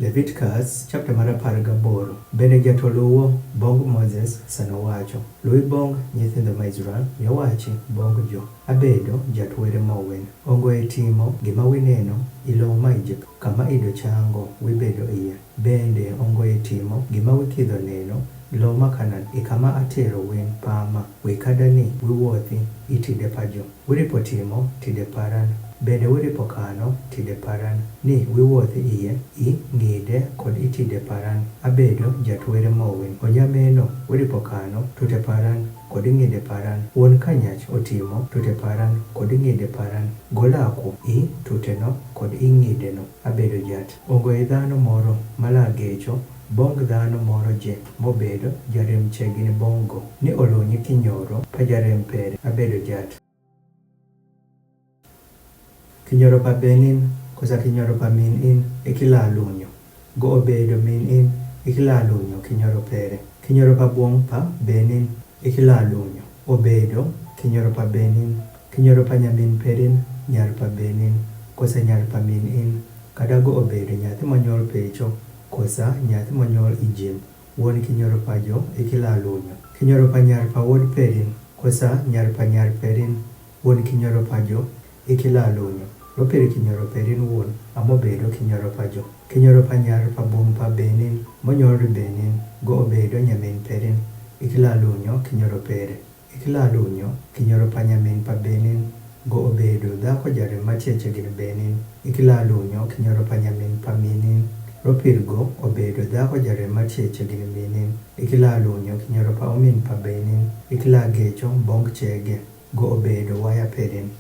Leviticus chapter mar 18. Bende jatoluwo bong Moses sanowacho, Luwi bong nyithindo ma Israel, miwachi bong jo. Abedo jatwere mowen. Ongo e timo gima wineno, ilo ma ijip, kama ido chango wibedo iye. Bende ongo e timo gima wikidho neno, lo makanan ikama atero wen pama, wikadani wiwuothi itide pajo. Wiripo timo tide paran. Bende wiripo kano tide paran, ni wiwuothi iye, ng'ide kod itide paran. Abedo jatwere mowen. Onyameno wiripo kano tute paran kod ng'ide paran. Wuon kanyach otimo tute paran kod ng'ide paran. Golako tuteno kod ng'ideno. Abedo jat. Ongo e dhano moro malagecho bong dhano moro je mobedo jarem chegni bongo, ni olunyi kinyoro pa jarem pere. Abedo jat. Kinyoro pa benin kosa kinyoro pa min in ikila lunyo. Go obedo min in ikila lunyo kinyoro pere. Kinyoro pa buong pa benin ikila lunyo. Obedo kinyoro pa benin. Kinyoro pa nyamin perin nyar pa benin kosa nyar pa min in. Kadago obedo nyathi monyol pecho kosa nyathi monyol ijim. Wuon kinyoro pa jo ikila lunyo. Kinyoro pa nyar pa wuod perin kosa nyar pa nyar perin. Wuon kinyoro pa jo ikila lunyo. Ropere kinyoro perin wuon amobedo kinyoro pa jo. Kinyoro pa nyar pa buong pa benin monyol benin. Go obedo nyamin perin ikila lunyo kinyoro pere. Ikila lunyo kinyoro pa nyamin pa benin. Go obedo dhako jarem macheche gin benin. Ikila lunyo kinyoro pa nyamin pa minin. Ropirgo obedo dhako jarem macheche gin minin. Ikila lunyo kinyoro pa omin pa benin. Ikila gecho bong chege. Go obedo waya perin.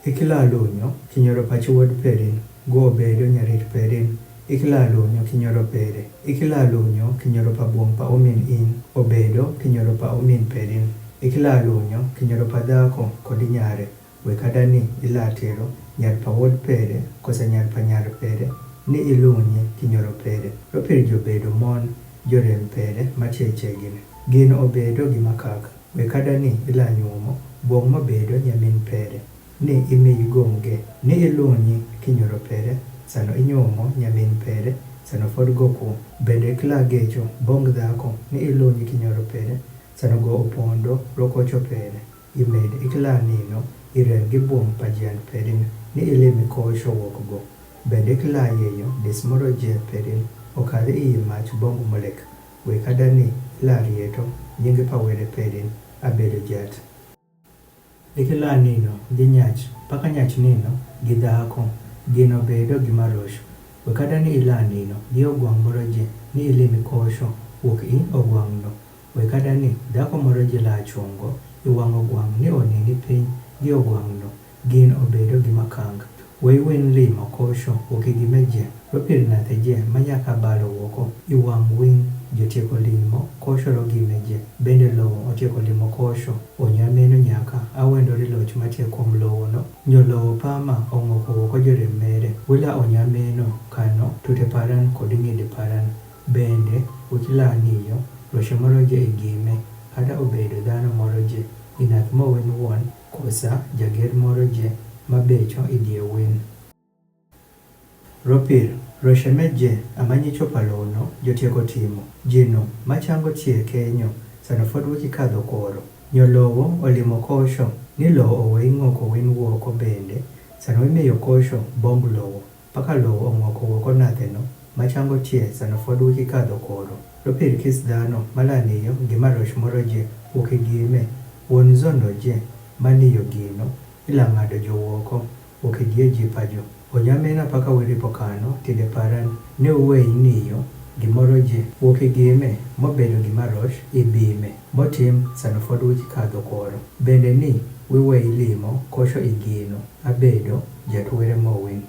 Ikila lunyo kinyoro pa chuod perin. Go obedo nyarit perin. Ikila lunyo kinyoro pere. Ikila lunyo kinyoro pa buong pa omin in. Obedo kinyoro pa omin perin. Ikila lunyo kinyoro pa dhako kod nyare. Wekadani ilatero nyar pa wuod pere kosa nyar pa nyar pere, ni ilunye kinyoro pere. Ropir jobedo mon jorem pere macheche gin. Gin obedo gima kaka. Wekadani ilanyuomo buong mobedo nyamin pere, ni imiyi gomge. Ni ilunyi kinyoro pere sano inyuomo nyamin pere sano fod goku. Bende ikila gecho bong dhako ni ilunyi kinyoro pere sano go opondo rokocho pere. Imed ikila nino irem gi buong pa jian perin, ni ilimi kosho wok go. Bende ikila yeyo dismoro je perin okadhi iyi mach bong molek. Wekadani ila rieto nyingi pa were perin. Abedo jat. Ikila nino gi nyach paka nyach nino gi dhako gino bedo gima rosho. Wekadani ila nino gi ogwang moro je, ni ilimi kosho wok ogwang no. Wekadani dhako moro je la chungo iwang ogwang ni onini piny gi ogwang no. Gin obedo gima kanga. Wen limo kosho woki gimeje. Ropir nathe je manyaka balo woko iwang win jotieko limo kosho ro gimeje. Bende lowo otieko limo kosho. Onyameno nyaka awendori loch matiekom lowo no. Nyolowo pama ong'oko woko jorem mere. Wila onyameno kano tute paran kod ng'ide paran. Bende wikila niyo rosho moro je igime. Kada obedo dhano moro je inath mowen wuon kosa jager moro je mabecho idie wen. Ropir roshemeje amanyicho palono jotieko timo. Jino machango chie kenyo sano fod wikikadho koro. Nyolowo olimo kosho ni lowo owe ing'oko wen wuoko bende sano imiyo kosho bong lowo. Paka lowo ong'oko woko natheno machango chie sano fod wikikadho koro. Ropir kis dhano malaniyo gima rosh moro je wokigime. Wuon zondo je maniyo gino ila ng'ado jowoko wokidie jipajo. Onyamena paka wiripo kano tide paran, ni uwe iniyo gimoro je wokigime mobedo gima rosh ibime motim sano fod wikikadho koro. Bende ni wiwe ilimo kosho igino. Abedo jatwere mowen.